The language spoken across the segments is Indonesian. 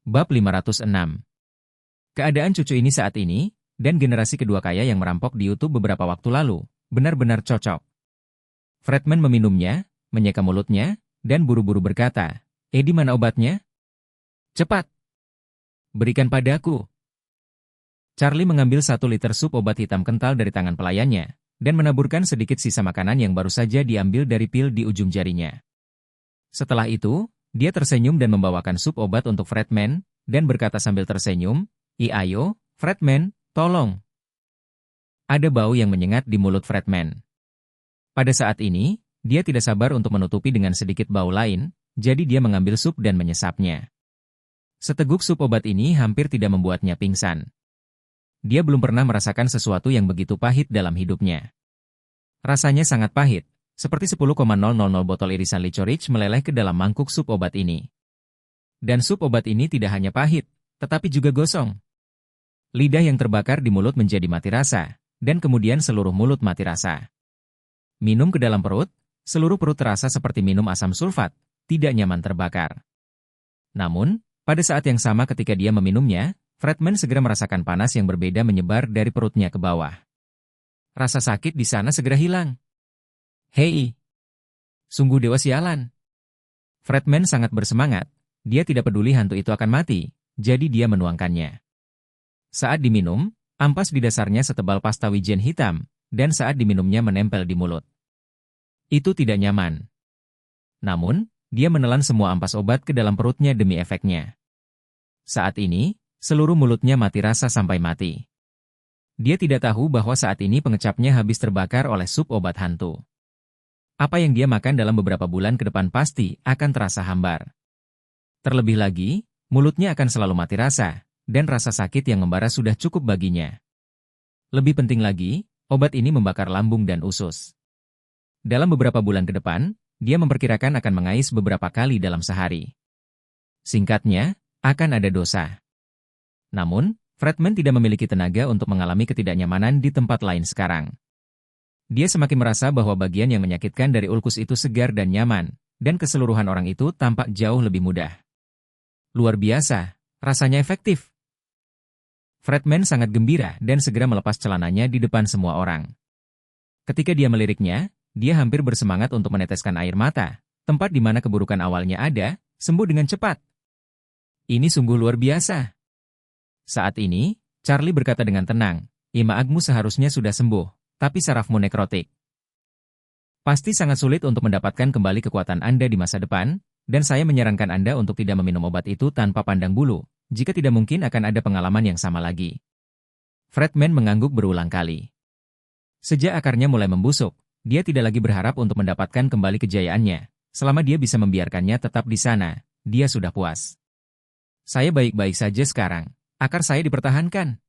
Bab 506. Keadaan cucu ini saat ini, dan generasi kedua kaya yang merampok di YouTube beberapa waktu lalu, benar-benar cocok. Fredman meminumnya, menyeka mulutnya, dan buru-buru berkata, di mana obatnya? Cepat! Berikan padaku. Charlie mengambil 1 liter sup obat hitam kental dari tangan pelayannya, dan menaburkan sedikit sisa makanan yang baru saja diambil dari pil di ujung jarinya. Setelah itu, dia tersenyum dan membawakan sup obat untuk Fredman, dan berkata sambil tersenyum, ayo, Fredman, tolong. Ada bau yang menyengat di mulut Fredman. Pada saat ini, dia tidak sabar untuk menutupi dengan sedikit bau lain, jadi dia mengambil sup dan menyesapnya. Seteguk sup obat ini hampir tidak membuatnya pingsan. Dia belum pernah merasakan sesuatu yang begitu pahit dalam hidupnya. Rasanya sangat pahit. Seperti 10,000 botol irisan licorice meleleh ke dalam mangkuk sup obat ini. Dan sup obat ini tidak hanya pahit, tetapi juga gosong. Lidah yang terbakar di mulut menjadi mati rasa, dan kemudian seluruh mulut mati rasa. Minum ke dalam perut, seluruh perut terasa seperti minum asam sulfat, tidak nyaman terbakar. Namun, pada saat yang sama ketika dia meminumnya, Fredman segera merasakan panas yang berbeda menyebar dari perutnya ke bawah. Rasa sakit di sana segera hilang. Hei! Sungguh dewa sialan. Fredman sangat bersemangat, dia tidak peduli hantu itu akan mati, jadi dia menuangkannya. Saat diminum, ampas di dasarnya setebal pasta wijen hitam, dan saat diminumnya menempel di mulut. Itu tidak nyaman. Namun, dia menelan semua ampas obat ke dalam perutnya demi efeknya. Saat ini, seluruh mulutnya mati rasa sampai mati. Dia tidak tahu bahwa saat ini pengecapnya habis terbakar oleh sup obat hantu. Apa yang dia makan dalam beberapa bulan ke depan pasti akan terasa hambar. Terlebih lagi, mulutnya akan selalu mati rasa, dan rasa sakit yang membara sudah cukup baginya. Lebih penting lagi, obat ini membakar lambung dan usus. Dalam beberapa bulan ke depan, dia memperkirakan akan mengais beberapa kali dalam sehari. Singkatnya, akan ada dosa. Namun, Fredman tidak memiliki tenaga untuk mengalami ketidaknyamanan di tempat lain sekarang. Dia semakin merasa bahwa bagian yang menyakitkan dari ulkus itu segar dan nyaman, dan keseluruhan orang itu tampak jauh lebih mudah. Luar biasa, rasanya efektif. Fredman sangat gembira dan segera melepas celananya di depan semua orang. Ketika dia meliriknya, dia hampir bersemangat untuk meneteskan air mata, tempat di mana keburukan awalnya ada, sembuh dengan cepat. Ini sungguh luar biasa. Saat ini, Charlie berkata dengan tenang, Maagmu seharusnya sudah sembuh. Tapi sarafmu nekrotik. Pasti sangat sulit untuk mendapatkan kembali kekuatan Anda di masa depan, dan saya menyarankan Anda untuk tidak meminum obat itu tanpa pandang bulu, jika tidak mungkin akan ada pengalaman yang sama lagi. Fredman mengangguk berulang kali. Sejak akarnya mulai membusuk, dia tidak lagi berharap untuk mendapatkan kembali kejayaannya. Selama dia bisa membiarkannya tetap di sana, dia sudah puas. Saya baik-baik saja sekarang, akar saya dipertahankan.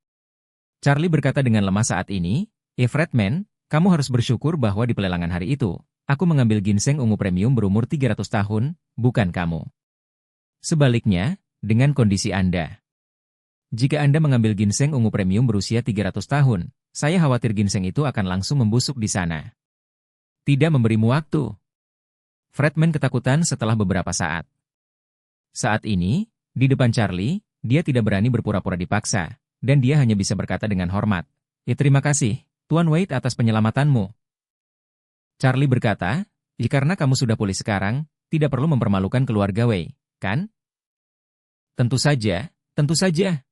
Charlie berkata dengan lemah saat ini, Fredman, kamu harus bersyukur bahwa di pelelangan hari itu, aku mengambil ginseng ungu premium berumur 300 tahun, bukan kamu. Sebaliknya, dengan kondisi Anda. Jika Anda mengambil ginseng ungu premium berusia 300 tahun, saya khawatir ginseng itu akan langsung membusuk di sana. Tidak memberimu waktu. Fredman ketakutan setelah beberapa saat. Saat ini, di depan Charlie, dia tidak berani berpura-pura dipaksa, dan dia hanya bisa berkata dengan hormat, terima kasih. Tuan Wade atas penyelamatanmu. Charlie berkata, karena kamu sudah pulih sekarang, tidak perlu mempermalukan keluarga Wade, kan? Tentu saja, tentu saja.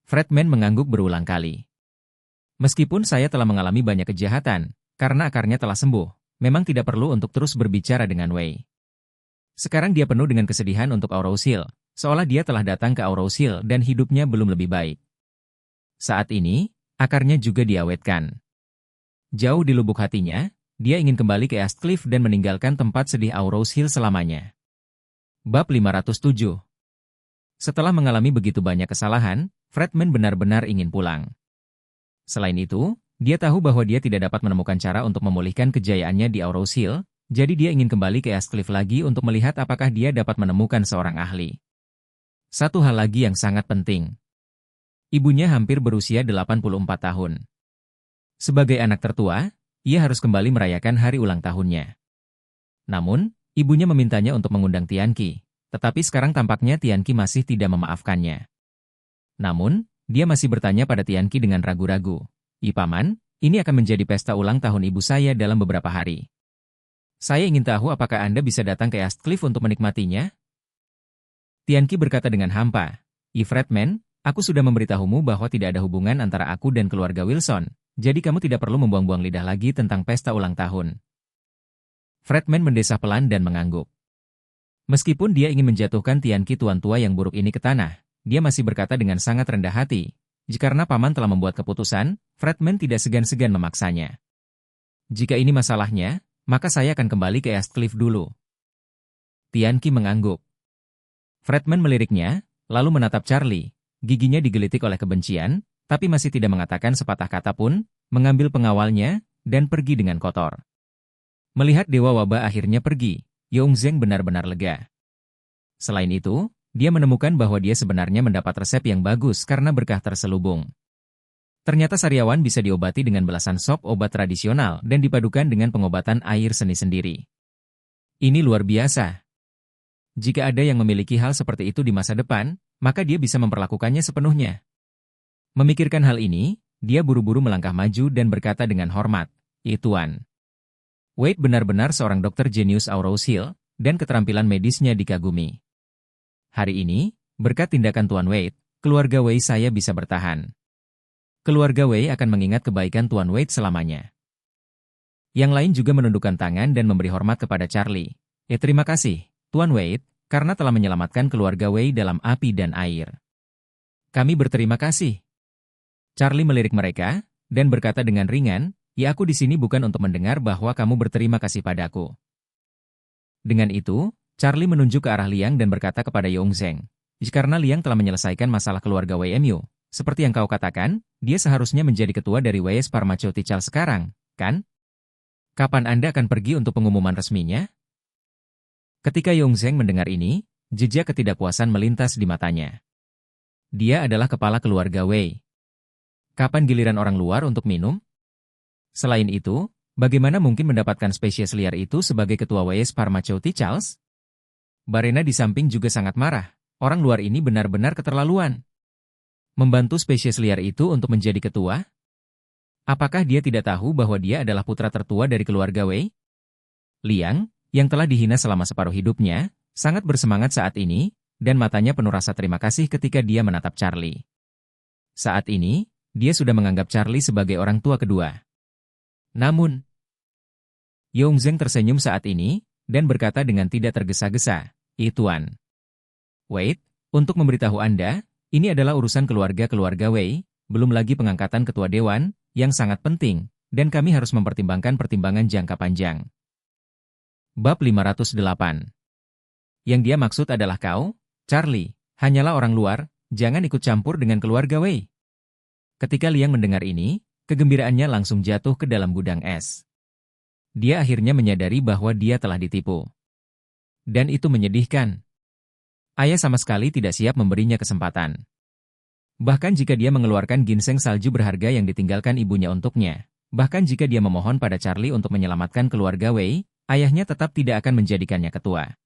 Fredman mengangguk berulang kali. Meskipun saya telah mengalami banyak kejahatan, karena akarnya telah sembuh, memang tidak perlu untuk terus berbicara dengan Wade. Sekarang dia penuh dengan kesedihan untuk Aurous Hill, seolah dia telah datang ke Aurous Hill dan hidupnya belum lebih baik. Saat ini, akarnya juga diawetkan. Jauh di lubuk hatinya, dia ingin kembali ke Eastcliff dan meninggalkan tempat sedih Aurous Hill selamanya. Bab 507. Setelah mengalami begitu banyak kesalahan, Fredman benar-benar ingin pulang. Selain itu, dia tahu bahwa dia tidak dapat menemukan cara untuk memulihkan kejayaannya di Aurous Hill, jadi dia ingin kembali ke Eastcliff lagi untuk melihat apakah dia dapat menemukan seorang ahli. Satu hal lagi yang sangat penting. Ibunya hampir berusia 84 tahun. Sebagai anak tertua, ia harus kembali merayakan hari ulang tahunnya. Namun, ibunya memintanya untuk mengundang Tianqi, Tetapi sekarang tampaknya Tianqi masih tidak memaafkannya. Namun, dia masih bertanya pada Tianqi dengan ragu-ragu. Paman, ini akan menjadi pesta ulang tahun ibu saya dalam beberapa hari. Saya ingin tahu apakah Anda bisa datang ke East Cliff untuk menikmatinya? Tianqi berkata dengan hampa. Fredman, aku sudah memberitahumu bahwa tidak ada hubungan antara aku dan keluarga Wilson, jadi kamu tidak perlu membuang-buang lidah lagi tentang pesta ulang tahun. Fredman mendesah pelan dan mengangguk. Meskipun dia ingin menjatuhkan Tianqi tuan tua yang buruk ini ke tanah, dia masih berkata dengan sangat rendah hati. Karena paman telah membuat keputusan, Fredman tidak segan-segan memaksanya. Jika ini masalahnya, maka saya akan kembali ke East Cliff dulu. Tianqi mengangguk. Fredman meliriknya, lalu menatap Charlie. Giginya digelitik oleh kebencian, tapi masih tidak mengatakan sepatah kata pun, mengambil pengawalnya, dan pergi dengan kotor. Melihat Dewa Wabah akhirnya pergi, Yongzheng benar-benar lega. Selain itu, dia menemukan bahwa dia sebenarnya mendapat resep yang bagus karena berkah terselubung. Ternyata sariawan bisa diobati dengan belasan sop obat tradisional dan dipadukan dengan pengobatan air seni sendiri. Ini luar biasa. Jika ada yang memiliki hal seperti itu di masa depan, maka dia bisa memperlakukannya sepenuhnya. Memikirkan hal ini, dia buru-buru melangkah maju dan berkata dengan hormat, Tuan. Wade benar-benar seorang dokter jenius Aurous Hill, dan keterampilan medisnya dikagumi. Hari ini, berkat tindakan Tuan Wade, keluarga Wei saya bisa bertahan. Keluarga Wei akan mengingat kebaikan Tuan Wade selamanya. Yang lain juga menundukkan tangan dan memberi hormat kepada Charlie. Terima kasih, Tuan Wade, karena telah menyelamatkan keluarga Wei dalam api dan air. Kami berterima kasih. Charlie melirik mereka, dan berkata dengan ringan, aku di sini bukan untuk mendengar bahwa kamu berterima kasih padaku. Dengan itu, Charlie menunjuk ke arah Liang dan berkata kepada Yongzheng, karena Liang telah menyelesaikan masalah keluarga WMU, seperti yang kau katakan, dia seharusnya menjadi ketua dari WS Pharmaceutical sekarang, kan? Kapan Anda akan pergi untuk pengumuman resminya? Ketika Yongzheng mendengar ini, jejak ketidakpuasan melintas di matanya. Dia adalah kepala keluarga Wei. Kapan giliran orang luar untuk minum? Selain itu, bagaimana mungkin mendapatkan spesies liar itu sebagai ketua WS Pharmaceuticals? Barena di samping juga sangat marah. Orang luar ini benar-benar keterlaluan. Membantu spesies liar itu untuk menjadi ketua? Apakah dia tidak tahu bahwa dia adalah putra tertua dari keluarga Wei? Liang, yang telah dihina selama separuh hidupnya, sangat bersemangat saat ini, dan matanya penuh rasa terima kasih ketika dia menatap Charlie. Saat ini, dia sudah menganggap Charlie sebagai orang tua kedua. Namun, Yongzheng tersenyum saat ini, dan berkata dengan tidak tergesa-gesa, Tuan Wade, untuk memberitahu Anda, ini adalah urusan keluarga-keluarga Wei, belum lagi pengangkatan ketua dewan, yang sangat penting, dan kami harus mempertimbangkan pertimbangan jangka panjang. Bab 508. Yang dia maksud adalah kau, Charlie, hanyalah orang luar, jangan ikut campur dengan keluarga Wei. Ketika Liang mendengar ini, kegembiraannya langsung jatuh ke dalam gudang es. Dia akhirnya menyadari bahwa dia telah ditipu. Dan itu menyedihkan. Ayah sama sekali tidak siap memberinya kesempatan. Bahkan jika dia mengeluarkan ginseng salju berharga yang ditinggalkan ibunya untuknya, bahkan jika dia memohon pada Charlie untuk menyelamatkan keluarga Wei, ayahnya tetap tidak akan menjadikannya ketua.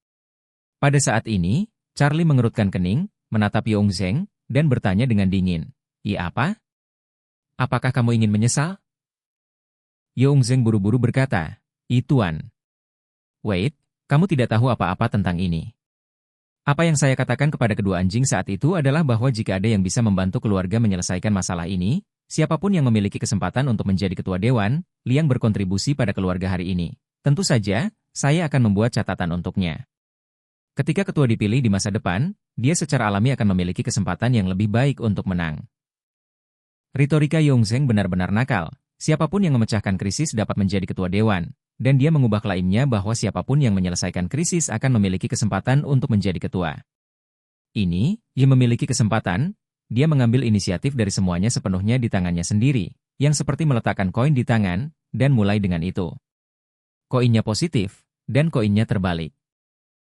Pada saat ini, Charlie mengerutkan kening, menatap Yongzheng, dan bertanya dengan dingin, apa? Apakah kamu ingin menyesal? Yongzheng buru-buru berkata, Tuan Wade, kamu tidak tahu apa-apa tentang ini. Apa yang saya katakan kepada kedua anjing saat itu adalah bahwa jika ada yang bisa membantu keluarga menyelesaikan masalah ini, siapapun yang memiliki kesempatan untuk menjadi ketua dewan, Liang berkontribusi pada keluarga hari ini. Tentu saja, saya akan membuat catatan untuknya. Ketika ketua dipilih di masa depan, dia secara alami akan memiliki kesempatan yang lebih baik untuk menang. Retorika Yongzheng benar-benar nakal. Siapapun yang memecahkan krisis dapat menjadi ketua dewan, dan dia mengubah klaimnya bahwa siapapun yang menyelesaikan krisis akan memiliki kesempatan untuk menjadi ketua. Ini, yang memiliki kesempatan, dia mengambil inisiatif dari semuanya sepenuhnya di tangannya sendiri, yang seperti meletakkan koin di tangan, dan mulai dengan itu. Koinnya positif, dan koinnya terbalik.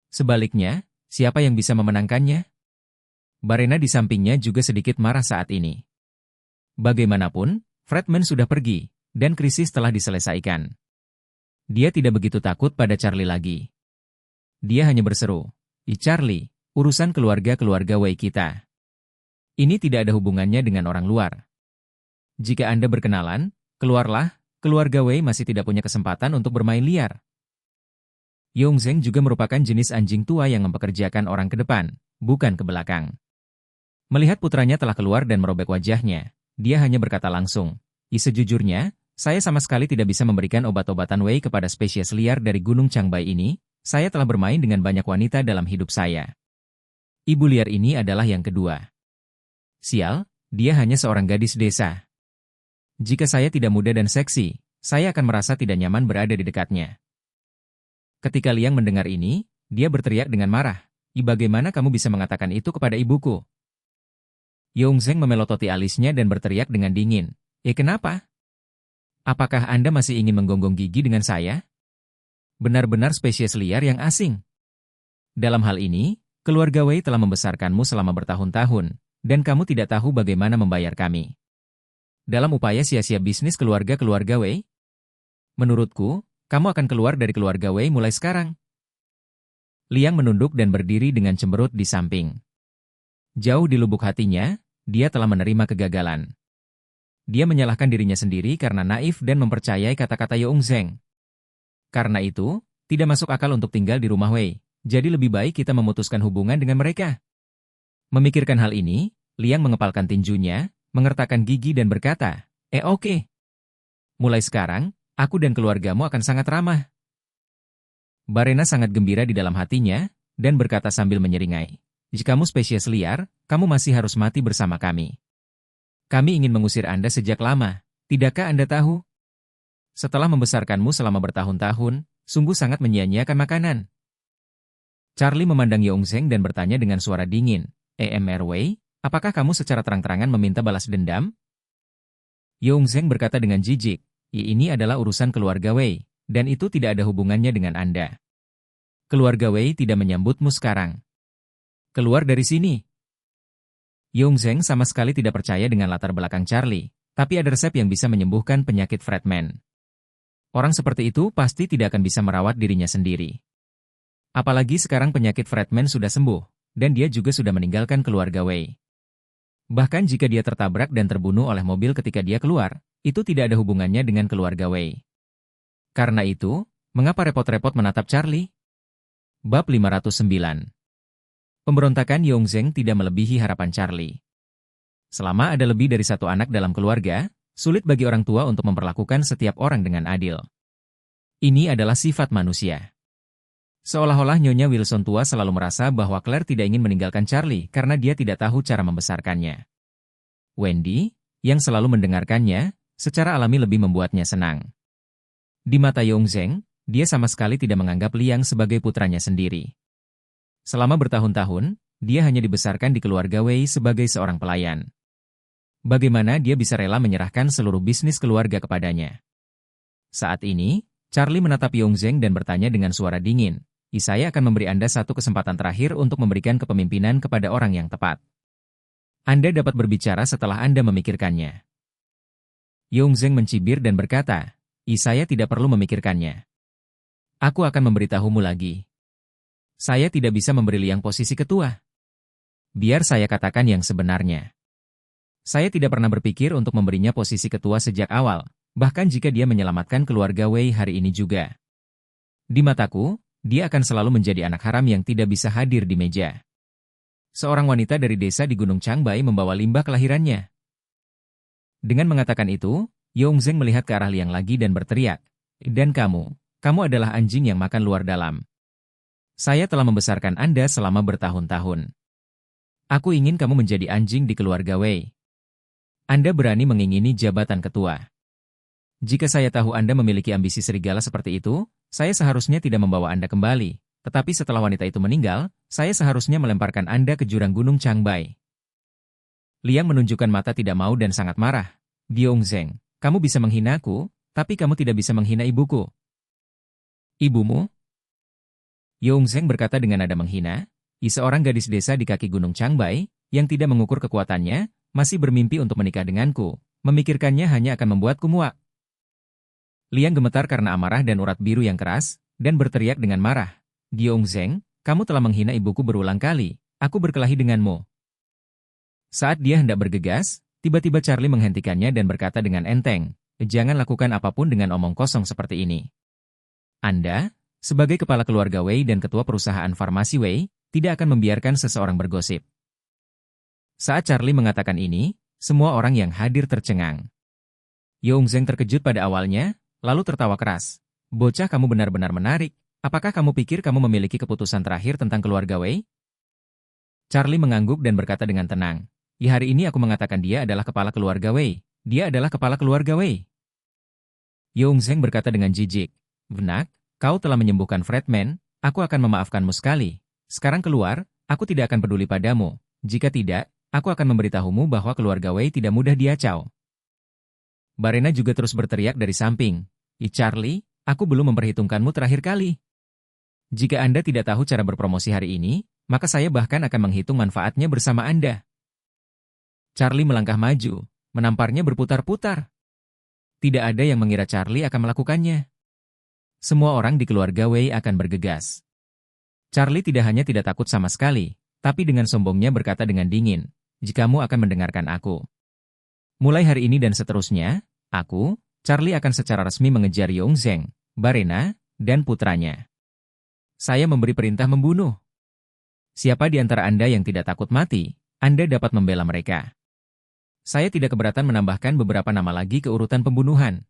Sebaliknya, siapa yang bisa memenangkannya? Barena di sampingnya juga sedikit marah saat ini. Bagaimanapun, Fredman sudah pergi, dan krisis telah diselesaikan. Dia tidak begitu takut pada Charlie lagi. Dia hanya berseru, Charlie, urusan keluarga-keluarga Wei kita. Ini tidak ada hubungannya dengan orang luar. Jika Anda berkenalan, keluarlah, keluarga Wei masih tidak punya kesempatan untuk bermain liar. Yongzheng juga merupakan jenis anjing tua yang mempekerjakan orang ke depan, bukan ke belakang. Melihat putranya telah keluar dan merobek wajahnya, dia hanya berkata langsung, sejujurnya, saya sama sekali tidak bisa memberikan obat-obatan Wei kepada spesies liar dari Gunung Changbai ini, saya telah bermain dengan banyak wanita dalam hidup saya. Ibu liar ini adalah yang kedua. Sial, dia hanya seorang gadis desa. Jika saya tidak muda dan seksi, saya akan merasa tidak nyaman berada di dekatnya. Ketika Liang mendengar ini, dia berteriak dengan marah. Bagaimana kamu bisa mengatakan itu kepada ibuku? Yongzheng memelototi alisnya dan berteriak dengan dingin. Kenapa? Apakah Anda masih ingin menggonggong gigi dengan saya? Benar-benar spesies liar yang asing. Dalam hal ini, keluarga Wei telah membesarkanmu selama bertahun-tahun, dan kamu tidak tahu bagaimana membayar kami. Dalam upaya sia-sia bisnis keluarga-keluarga Wei? Menurutku, kamu akan keluar dari keluarga Wei mulai sekarang. Liang menunduk dan berdiri dengan cemberut di samping. Jauh di lubuk hatinya, dia telah menerima kegagalan. Dia menyalahkan dirinya sendiri karena naif dan mempercayai kata-kata Yongzheng. Karena itu, tidak masuk akal untuk tinggal di rumah Wei, jadi lebih baik kita memutuskan hubungan dengan mereka. Memikirkan hal ini, Liang mengepalkan tinjunya, mengertakkan gigi dan berkata, oke. Mulai sekarang, aku dan keluargamu akan sangat ramah. Barena sangat gembira di dalam hatinya, dan berkata sambil menyeringai. Jika kamu spesies liar, kamu masih harus mati bersama kami. Kami ingin mengusir Anda sejak lama, tidakkah Anda tahu? Setelah membesarkanmu selama bertahun-tahun, sungguh sangat menyia-nyiakan makanan. Charlie memandang Yongzheng dan bertanya dengan suara dingin, Wei, apakah kamu secara terang-terangan meminta balas dendam? Yongzheng berkata dengan jijik, ini adalah urusan keluarga Wei, dan itu tidak ada hubungannya dengan Anda. Keluarga Wei tidak menyambutmu sekarang. Keluar dari sini. Yongzheng sama sekali tidak percaya dengan latar belakang Charlie, tapi ada resep yang bisa menyembuhkan penyakit Fredman. Orang seperti itu pasti tidak akan bisa merawat dirinya sendiri. Apalagi sekarang penyakit Fredman sudah sembuh, dan dia juga sudah meninggalkan keluarga Wei. Bahkan jika dia tertabrak dan terbunuh oleh mobil ketika dia keluar, itu tidak ada hubungannya dengan keluarga Wei. Karena itu, mengapa repot-repot menatap Charlie? Bab 509. Pemberontakan Yongzheng tidak melebihi harapan Charlie. Selama ada lebih dari satu anak dalam keluarga, sulit bagi orang tua untuk memperlakukan setiap orang dengan adil. Ini adalah sifat manusia. Seolah-olah Nyonya Wilson tua selalu merasa bahwa Claire tidak ingin meninggalkan Charlie karena dia tidak tahu cara membesarkannya. Wendy, yang selalu mendengarkannya, secara alami lebih membuatnya senang. Di mata Yongzheng, dia sama sekali tidak menganggap Liang sebagai putranya sendiri. Selama bertahun-tahun, dia hanya dibesarkan di keluarga Wei sebagai seorang pelayan. Bagaimana dia bisa rela menyerahkan seluruh bisnis keluarga kepadanya? Saat ini, Charlie menatap Yongzheng dan bertanya dengan suara dingin, saya akan memberi Anda satu kesempatan terakhir untuk memberikan kepemimpinan kepada orang yang tepat. Anda dapat berbicara setelah Anda memikirkannya. Yongzheng mencibir dan berkata, saya tidak perlu memikirkannya. Aku akan memberitahumu lagi. Saya tidak bisa memberi Liang posisi ketua. Biar saya katakan yang sebenarnya. Saya tidak pernah berpikir untuk memberinya posisi ketua sejak awal, bahkan jika dia menyelamatkan keluarga Wei hari ini juga. Di mataku, dia akan selalu menjadi anak haram yang tidak bisa hadir di meja. Seorang wanita dari desa di Gunung Changbai membawa limbah kelahirannya. Dengan mengatakan itu, Yongzheng melihat ke arah Liang lagi dan berteriak, dan kamu adalah anjing yang makan luar dalam. Saya telah membesarkan Anda selama bertahun-tahun. Aku ingin kamu menjadi anjing di keluarga Wei. Anda berani mengingini jabatan ketua. Jika saya tahu Anda memiliki ambisi serigala seperti itu, saya seharusnya tidak membawa Anda kembali. Tetapi setelah wanita itu meninggal, saya seharusnya melemparkan Anda ke jurang Gunung Changbai. Liang menunjukkan mata tidak mau dan sangat marah. Yongzheng, kamu bisa menghinaku, tapi kamu tidak bisa menghina ibuku. Ibumu? Yongzheng berkata dengan nada menghina, seorang gadis desa di kaki Gunung Changbai, yang tidak mengukur kekuatannya, masih bermimpi untuk menikah denganku, memikirkannya hanya akan membuatku muak. Liang gemetar karena amarah dan urat biru yang keras, dan berteriak dengan marah, Yongzheng, kamu telah menghina ibuku berulang kali, aku berkelahi denganmu. Saat dia hendak bergegas, tiba-tiba Charlie menghentikannya dan berkata dengan enteng, jangan lakukan apapun dengan omong kosong seperti ini. Anda, sebagai kepala keluarga Wei dan ketua perusahaan farmasi Wei, tidak akan membiarkan seseorang bergosip. Saat Charlie mengatakan ini, semua orang yang hadir tercengang. Yongzheng terkejut pada awalnya, lalu tertawa keras. Bocah, kamu benar-benar menarik. Apakah kamu pikir kamu memiliki keputusan terakhir tentang keluarga Wei? Charlie mengangguk dan berkata dengan tenang. Ya, hari ini aku mengatakan dia adalah kepala keluarga Wei. Dia adalah kepala keluarga Wei. Yongzheng berkata dengan jijik. Benak, kau telah menyembuhkan Fredman, aku akan memaafkanmu sekali. Sekarang keluar, aku tidak akan peduli padamu. Jika tidak, aku akan memberitahumu bahwa keluarga Wei tidak mudah diacau. Barena juga terus berteriak dari samping. Charlie, aku belum memperhitungkanmu terakhir kali. Jika Anda tidak tahu cara berpromosi hari ini, maka saya bahkan akan menghitung manfaatnya bersama Anda. Charlie melangkah maju, menamparnya berputar-putar. Tidak ada yang mengira Charlie akan melakukannya. Semua orang di keluarga Wei akan bergegas. Charlie tidak hanya tidak takut sama sekali, tapi dengan sombongnya berkata dengan dingin, jikamu akan mendengarkan aku. Mulai hari ini dan seterusnya, aku, Charlie akan secara resmi mengejar Yongzheng, Barena, dan putranya. Saya memberi perintah membunuh. Siapa di antara Anda yang tidak takut mati, Anda dapat membela mereka. Saya tidak keberatan menambahkan beberapa nama lagi ke urutan pembunuhan.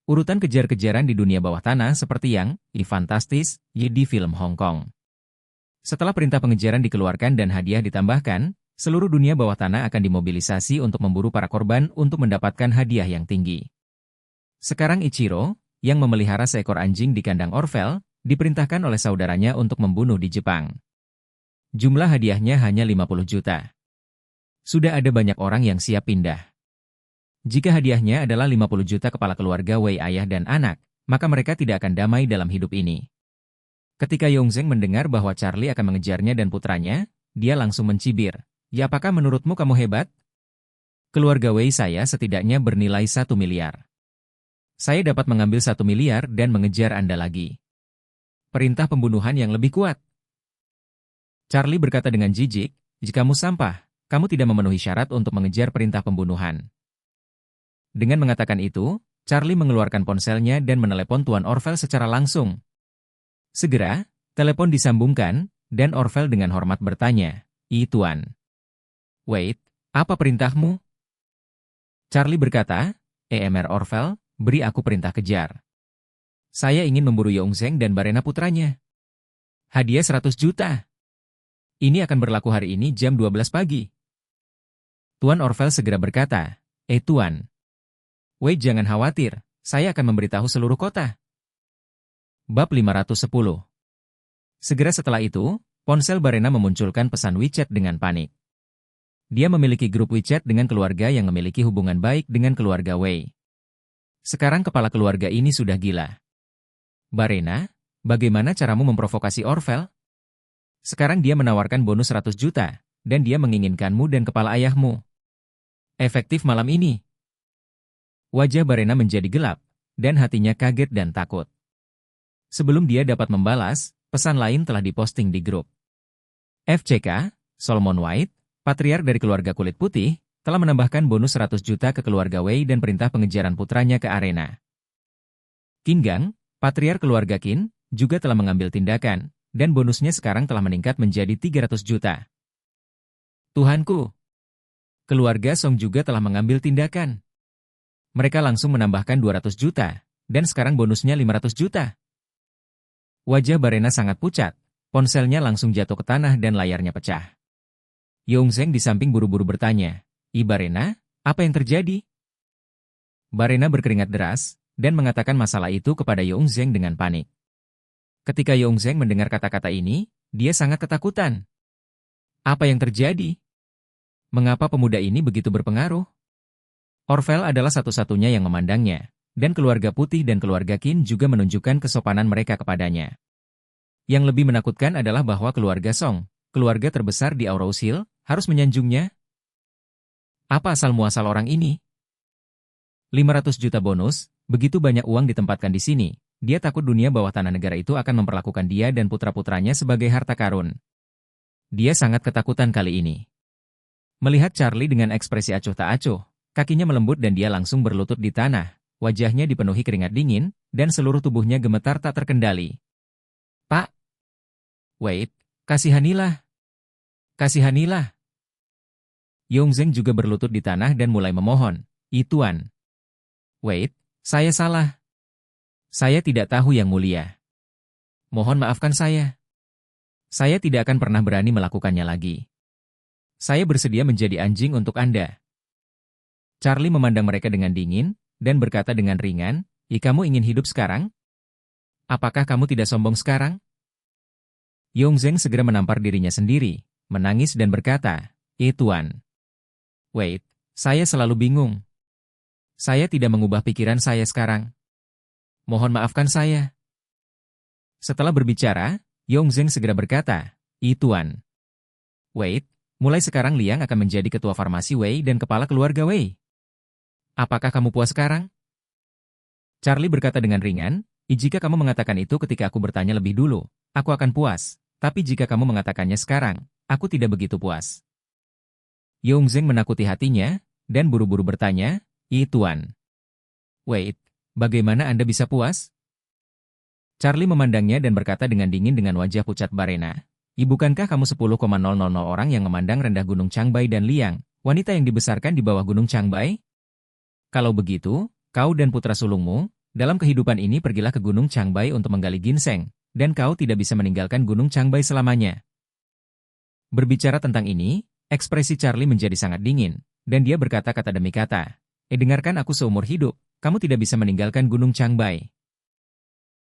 Urutan kejar-kejaran di dunia bawah tanah seperti yang fantastis di film Hong Kong. Setelah perintah pengejaran dikeluarkan dan hadiah ditambahkan, seluruh dunia bawah tanah akan dimobilisasi untuk memburu para korban untuk mendapatkan hadiah yang tinggi. Sekarang Ichiro, yang memelihara seekor anjing di kandang Orvel, diperintahkan oleh saudaranya untuk membunuh di Jepang. Jumlah hadiahnya hanya 50 juta. Sudah ada banyak orang yang siap pindah. Jika hadiahnya adalah 50 juta kepala keluarga Wei ayah dan anak, maka mereka tidak akan damai dalam hidup ini. Ketika Yongzheng mendengar bahwa Charlie akan mengejarnya dan putranya, dia langsung mencibir. Ya, apakah menurutmu kamu hebat? Keluarga Wei saya setidaknya bernilai 1 miliar. Saya dapat mengambil 1 miliar dan mengejar Anda lagi. Perintah pembunuhan yang lebih kuat. Charlie berkata dengan jijik, jikamu sampah, kamu tidak memenuhi syarat untuk mengejar perintah pembunuhan. Dengan mengatakan itu, Charlie mengeluarkan ponselnya dan menelepon Tuan Orvel secara langsung. Segera, telepon disambungkan, dan Orvel dengan hormat bertanya, Tuan. Wait, apa perintahmu? Charlie berkata, EMR Orvel, beri aku perintah kejar. Saya ingin memburu Yongzheng dan Barena putranya. Hadiah 100 juta. Ini akan berlaku hari ini jam 12 pagi. Tuan Orvel segera berkata, Tuan. Wei, jangan khawatir, saya akan memberitahu seluruh kota. Bab 510. Segera setelah itu, ponsel Barena memunculkan pesan WeChat dengan panik. Dia memiliki grup WeChat dengan keluarga yang memiliki hubungan baik dengan keluarga Wei. Sekarang kepala keluarga ini sudah gila. Barena, bagaimana caramu memprovokasi Orvel? Sekarang dia menawarkan bonus 100 juta, dan dia menginginkanmu dan kepala ayahmu. Efektif malam ini. Wajah Barena menjadi gelap, dan hatinya kaget dan takut. Sebelum dia dapat membalas, pesan lain telah diposting di grup. FCK, Solomon White, patriark dari keluarga kulit putih, telah menambahkan bonus 100 juta ke keluarga Wei dan perintah pengejaran putranya ke arena. Qin Gang, patriark keluarga Qin, juga telah mengambil tindakan, dan bonusnya sekarang telah meningkat menjadi 300 juta. Tuhanku! Keluarga Song juga telah mengambil tindakan. Mereka langsung menambahkan 200 juta, dan sekarang bonusnya 500 juta. Wajah Barena sangat pucat, ponselnya langsung jatuh ke tanah dan layarnya pecah. Yongzheng di samping buru-buru bertanya, Barena, apa yang terjadi? Barena berkeringat deras, dan mengatakan masalah itu kepada Yongzheng dengan panik. Ketika Yongzheng mendengar kata-kata ini, dia sangat ketakutan. Apa yang terjadi? Mengapa pemuda ini begitu berpengaruh? Orvel adalah satu-satunya yang memandangnya, dan keluarga putih dan keluarga Qin juga menunjukkan kesopanan mereka kepadanya. Yang lebih menakutkan adalah bahwa keluarga Song, keluarga terbesar di Aurous Hill, harus menyanjungnya. Apa asal-muasal orang ini? 500 juta bonus, begitu banyak uang ditempatkan di sini, Dia takut dunia bawah tanah negara itu akan memperlakukan dia dan putra-putranya sebagai harta karun. Dia sangat ketakutan kali ini. Melihat Charlie dengan ekspresi acuh tak acuh, kakinya melembut dan dia langsung berlutut di tanah. Wajahnya dipenuhi keringat dingin, dan seluruh tubuhnya gemetar tak terkendali. Pak! Wait, kasihanilah! Kasihanilah! Yongzheng juga berlutut di tanah dan mulai memohon. Tuan. Wait, saya salah. Saya tidak tahu yang mulia. Mohon maafkan saya. Saya tidak akan pernah berani melakukannya lagi. Saya bersedia menjadi anjing untuk Anda. Charlie memandang mereka dengan dingin, dan berkata dengan ringan, kamu ingin hidup sekarang? Apakah kamu tidak sombong sekarang? Yongzheng segera menampar dirinya sendiri, menangis dan berkata, Tuan. Wait, saya selalu bingung. Saya tidak mengubah pikiran saya sekarang. Mohon maafkan saya. Setelah berbicara, Yongzheng segera berkata, Tuan. Wait, mulai sekarang Liang akan menjadi ketua farmasi Wei dan kepala keluarga Wei. Apakah kamu puas sekarang? Charlie berkata dengan ringan, jika kamu mengatakan itu ketika aku bertanya lebih dulu, aku akan puas. Tapi jika kamu mengatakannya sekarang, aku tidak begitu puas. Yongzheng menakuti hatinya, dan buru-buru bertanya, Tuan. Wait, bagaimana Anda bisa puas? Charlie memandangnya dan berkata dengan dingin dengan wajah pucat barena, bukankah kamu 10,000 orang yang memandang rendah Gunung Changbai dan Liang, wanita yang dibesarkan di bawah Gunung Changbai? Kalau begitu, kau dan putra sulungmu, dalam kehidupan ini pergilah ke Gunung Changbai untuk menggali ginseng, dan kau tidak bisa meninggalkan Gunung Changbai selamanya. Berbicara tentang ini, ekspresi Charlie menjadi sangat dingin, dan dia berkata kata demi kata, dengarkan aku seumur hidup, kamu tidak bisa meninggalkan Gunung Changbai.